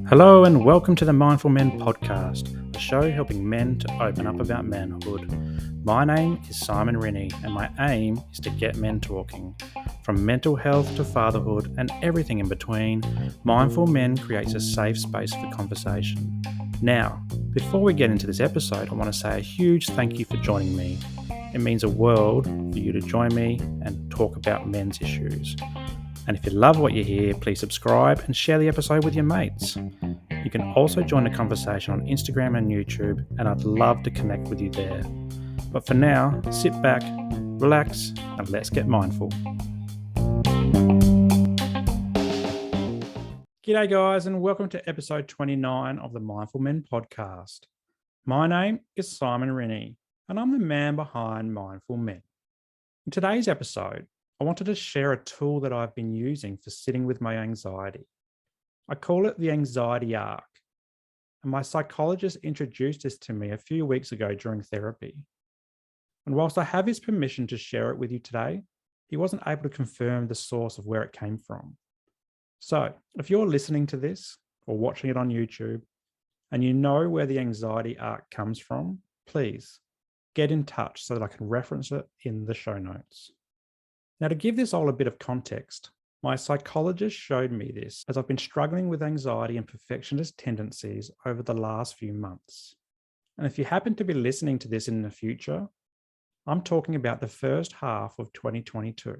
Hello and welcome to the Mindful Men podcast, a show helping men to open up about manhood. My name is Simon Rennie and my aim is to get men talking. From mental health to fatherhood and everything in between, Mindful Men creates a safe space for conversation. Now, before we get into this episode, I want to say a huge thank you for joining me. It means a world for you to join me and talk about men's issues. And if you love what you hear, please subscribe and share the episode with your mates. You can also join the conversation on Instagram and YouTube, and I'd love to connect with you there. But for now, sit back, relax, and let's get mindful. G'day guys, and welcome to episode 29 of the Mindful Men podcast. My name is Simon Rennie, and I'm the man behind Mindful Men. In today's episode, I wanted to share a tool that I've been using for sitting with my anxiety. I call it the anxiety arc. And my psychologist introduced this to me a few weeks ago during therapy. And whilst I have his permission to share it with you today, he wasn't able to confirm the source of where it came from. So if you're listening to this or watching it on YouTube and you know where the anxiety arc comes from, please get in touch so that I can reference it in the show notes. Now, to give this all a bit of context, my psychologist showed me this as I've been struggling with anxiety and perfectionist tendencies over the last few months. And if you happen to be listening to this in the future, I'm talking about the first half of 2022.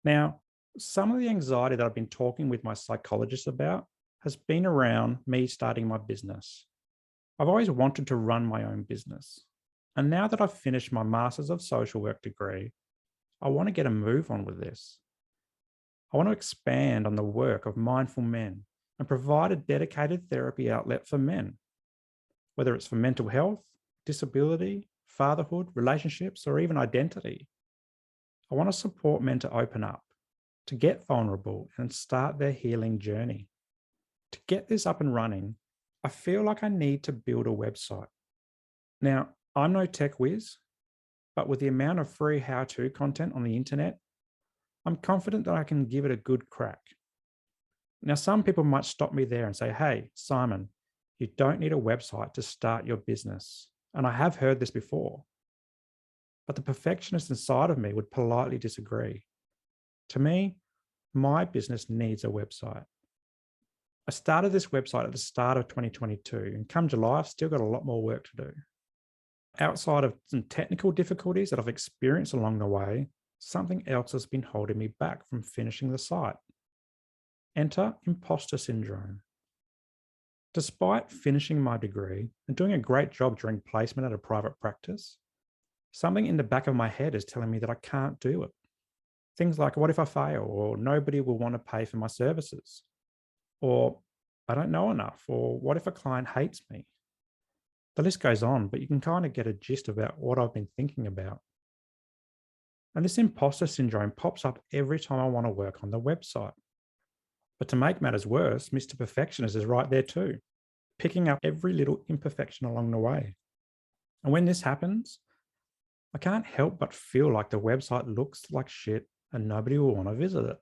Now, some of the anxiety that I've been talking with my psychologist about has been around me starting my business. I've always wanted to run my own business. And now that I've finished my Masters of Social Work degree, I want to get a move on with this. I want to expand on the work of mindful men and provide a dedicated therapy outlet for men, whether it's for mental health, disability, fatherhood, relationships, or even identity. I want to support men to open up, to get vulnerable and start their healing journey. To get this up and running, I feel like I need to build a website. Now, I'm no tech whiz, but with the amount of free how-to content on the internet, I'm confident that I can give it a good crack. Now, some people might stop me there and say, hey, Simon, you don't need a website to start your business. And I have heard this before. But the perfectionist inside of me would politely disagree. To me, my business needs a website. I started this website at the start of 2022, and come July, I've still got a lot more work to do. Outside of some technical difficulties that I've experienced along the way, something else has been holding me back from finishing the site. Enter imposter syndrome. Despite finishing my degree and doing a great job during placement at a private practice, something in the back of my head is telling me that I can't do it. Things like, what if I fail? Or nobody will want to pay for my services? Or I don't know enough? Or what if a client hates me? The list goes on, but you can kind of get a gist about what I've been thinking about. And this imposter syndrome pops up every time I want to work on the website. But to make matters worse, Mr. Perfectionist is right there too, picking up every little imperfection along the way. And when this happens, I can't help but feel like the website looks like shit and nobody will want to visit it.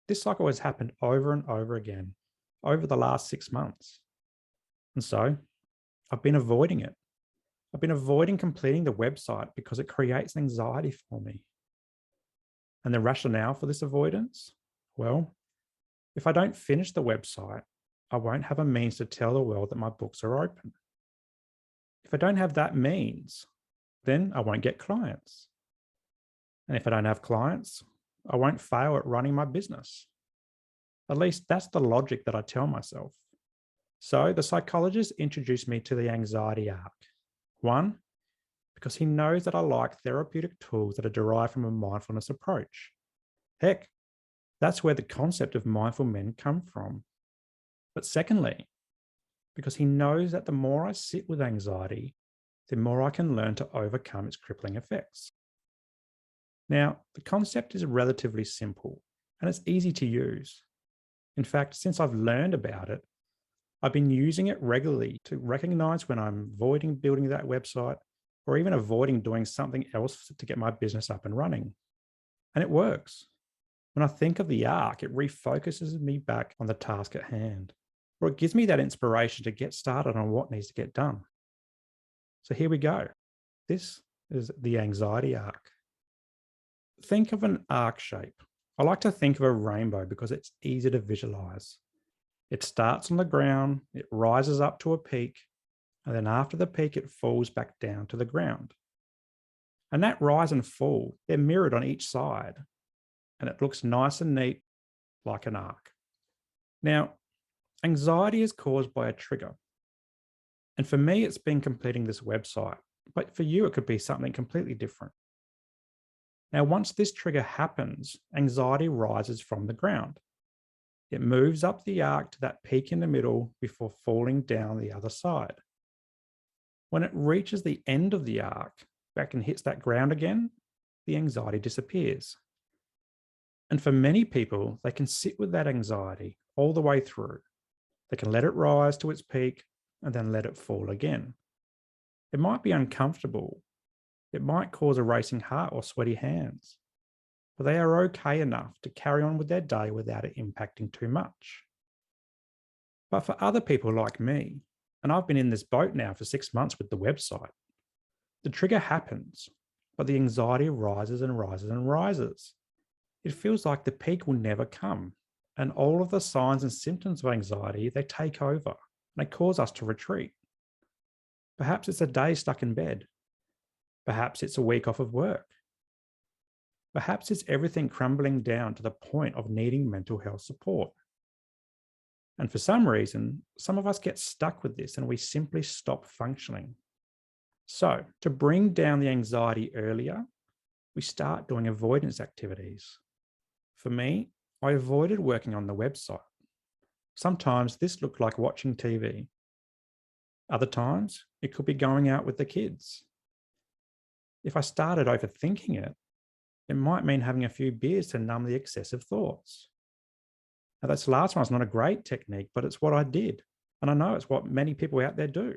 This cycle has happened over and over again over the last 6 months. And so I've been avoiding it. I've been avoiding completing the website because it creates anxiety for me. And the rationale for this avoidance? Well, if I don't finish the website, I won't have a means to tell the world that my books are open. If I don't have that means, then I won't get clients. And if I don't have clients, I won't fail at running my business. At least that's the logic that I tell myself. So the psychologist introduced me to the anxiety arc. One, because he knows that I like therapeutic tools that are derived from a mindfulness approach. Heck, that's where the concept of mindful men come from. But secondly, because he knows that the more I sit with anxiety, the more I can learn to overcome its crippling effects. Now, the concept is relatively simple and it's easy to use. In fact, since I've learned about it, I've been using it regularly to recognize when I'm avoiding building that website or even avoiding doing something else to get my business up and running. And it works. When I think of the arc, it refocuses me back on the task at hand, or it gives me that inspiration to get started on what needs to get done. So here we go. This is the anxiety arc. Think of an arc shape. I like to think of a rainbow because it's easy to visualize. It starts on the ground, it rises up to a peak, and then after the peak, it falls back down to the ground. And that rise and fall, they're mirrored on each side, and it looks nice and neat like an arc. Now, anxiety is caused by a trigger. And for me, it's been completing this website, but for you, it could be something completely different. Now, once this trigger happens, anxiety rises from the ground. It moves up the arc to that peak in the middle before falling down the other side. When it reaches the end of the arc, back and hits that ground again, the anxiety disappears. And for many people, they can sit with that anxiety all the way through. They can let it rise to its peak and then let it fall again. It might be uncomfortable. It might cause a racing heart or sweaty hands, but they are okay enough to carry on with their day without it impacting too much. But for other people like me, and I've been in this boat now for 6 months with the website, the trigger happens, but the anxiety rises and rises and rises. It feels like the peak will never come, and all of the signs and symptoms of anxiety, they take over and they cause us to retreat. Perhaps it's a day stuck in bed. Perhaps it's a week off of work. Perhaps it's everything crumbling down to the point of needing mental health support. And for some reason, some of us get stuck with this and we simply stop functioning. So, to bring down the anxiety earlier, we start doing avoidance activities. For me, I avoided working on the website. Sometimes this looked like watching TV. Other times, it could be going out with the kids. If I started overthinking it, it might mean having a few beers to numb the excessive thoughts. Now, this last one's not a great technique, but it's what I did. And I know it's what many people out there do.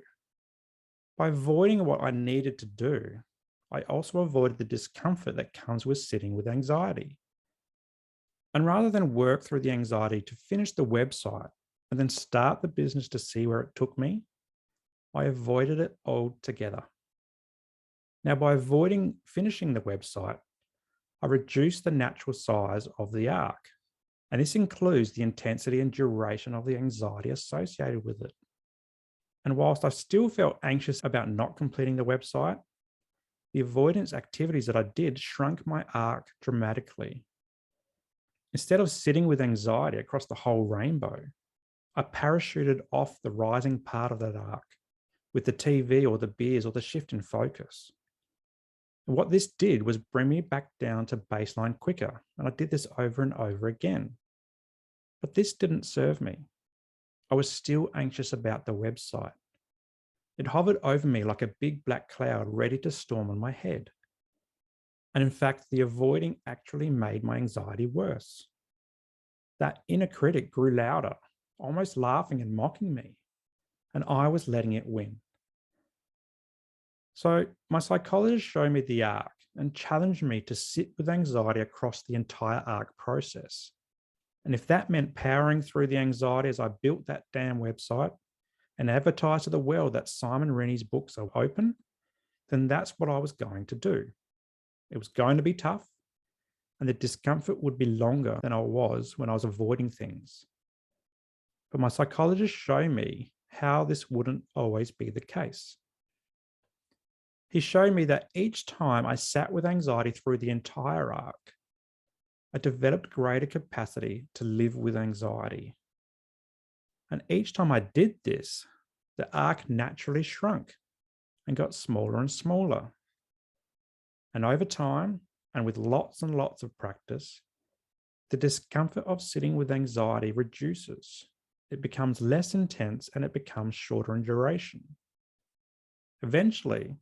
By avoiding what I needed to do, I also avoided the discomfort that comes with sitting with anxiety. And rather than work through the anxiety to finish the website and then start the business to see where it took me, I avoided it altogether. Now, by avoiding finishing the website, I reduced the natural size of the arc. And this includes the intensity and duration of the anxiety associated with it. And whilst I still felt anxious about not completing the website, the avoidance activities that I did shrunk my arc dramatically. Instead of sitting with anxiety across the whole rainbow, I parachuted off the rising part of that arc with the TV or the beers or the shift in focus. And what this did was bring me back down to baseline quicker. And I did this over and over again. But this didn't serve me. I was still anxious about the website. It hovered over me like a big black cloud ready to storm on my head. And in fact, the avoiding actually made my anxiety worse. That inner critic grew louder, almost laughing and mocking me. And I was letting it win. So my psychologist showed me the arc and challenged me to sit with anxiety across the entire arc process. And if that meant powering through the anxiety as I built that damn website and advertised to the world that Simon Rennie's books are open, then that's what I was going to do. It was going to be tough, and the discomfort would be longer than I was when I was avoiding things. But my psychologist showed me how this wouldn't always be the case. He showed me that each time I sat with anxiety through the entire arc, I developed greater capacity to live with anxiety. And each time I did this, the arc naturally shrunk and got smaller and smaller. And over time, and with lots and lots of practice, the discomfort of sitting with anxiety reduces. It becomes less intense and it becomes shorter in duration. Eventually,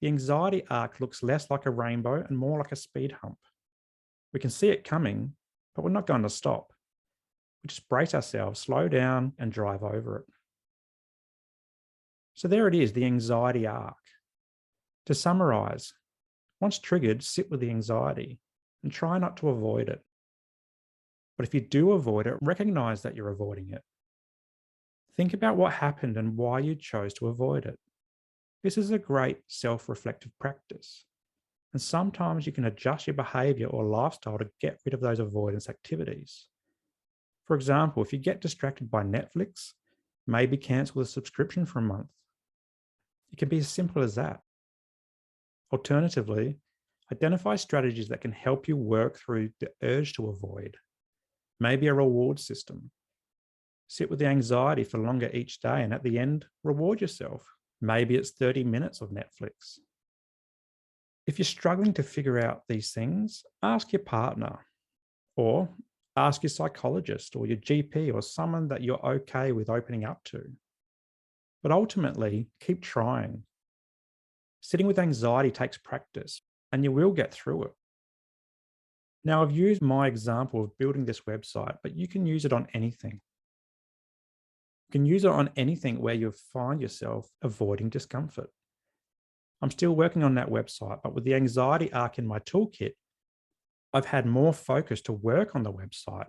the anxiety arc looks less like a rainbow and more like a speed hump. We can see it coming, but we're not going to stop. We just brace ourselves, slow down, and drive over it. So there it is, the anxiety arc. To summarize, once triggered, sit with the anxiety and try not to avoid it. But if you do avoid it, recognize that you're avoiding it. Think about what happened and why you chose to avoid it. This is a great self-reflective practice. And sometimes you can adjust your behavior or lifestyle to get rid of those avoidance activities. For example, if you get distracted by Netflix, maybe cancel the subscription for a month. It can be as simple as that. Alternatively, identify strategies that can help you work through the urge to avoid. Maybe a reward system. Sit with the anxiety for longer each day and at the end, reward yourself. Maybe it's 30 minutes of Netflix. If you're struggling to figure out these things, ask your partner or ask your psychologist or your GP or someone that you're okay with opening up to. But ultimately, keep trying. Sitting with anxiety takes practice and you will get through it. Now, I've used my example of building this website, but you can use it on anything. You can use it on anything where you find yourself avoiding discomfort. I'm still working on that website, but with the anxiety arc in my toolkit, I've had more focus to work on the website,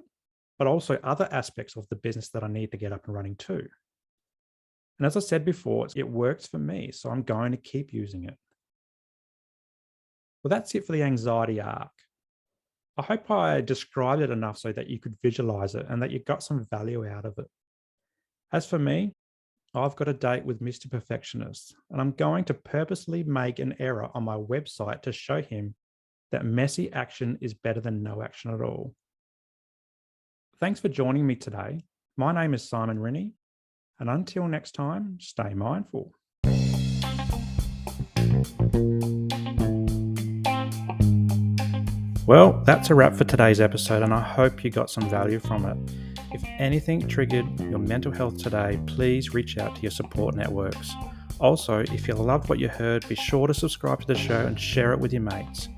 but also other aspects of the business that I need to get up and running too. And as I said before, it works for me, so I'm going to keep using it. Well, that's it for the anxiety arc. I hope I described it enough so that you could visualize it and that you got some value out of it. As for me, I've got a date with Mr. Perfectionist, and I'm going to purposely make an error on my website to show him that messy action is better than no action at all. Thanks for joining me today. My name is Simon Rennie, and until next time, stay mindful. Well, that's a wrap for today's episode, and I hope you got some value from it. If anything triggered your mental health today, please reach out to your support networks. Also, if you loved what you heard, be sure to subscribe to the show and share it with your mates.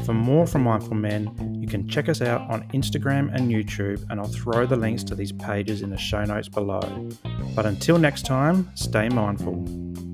For more from Mindful Men, you can check us out on Instagram and YouTube, and I'll throw the links to these pages in the show notes below. But until next time, stay mindful.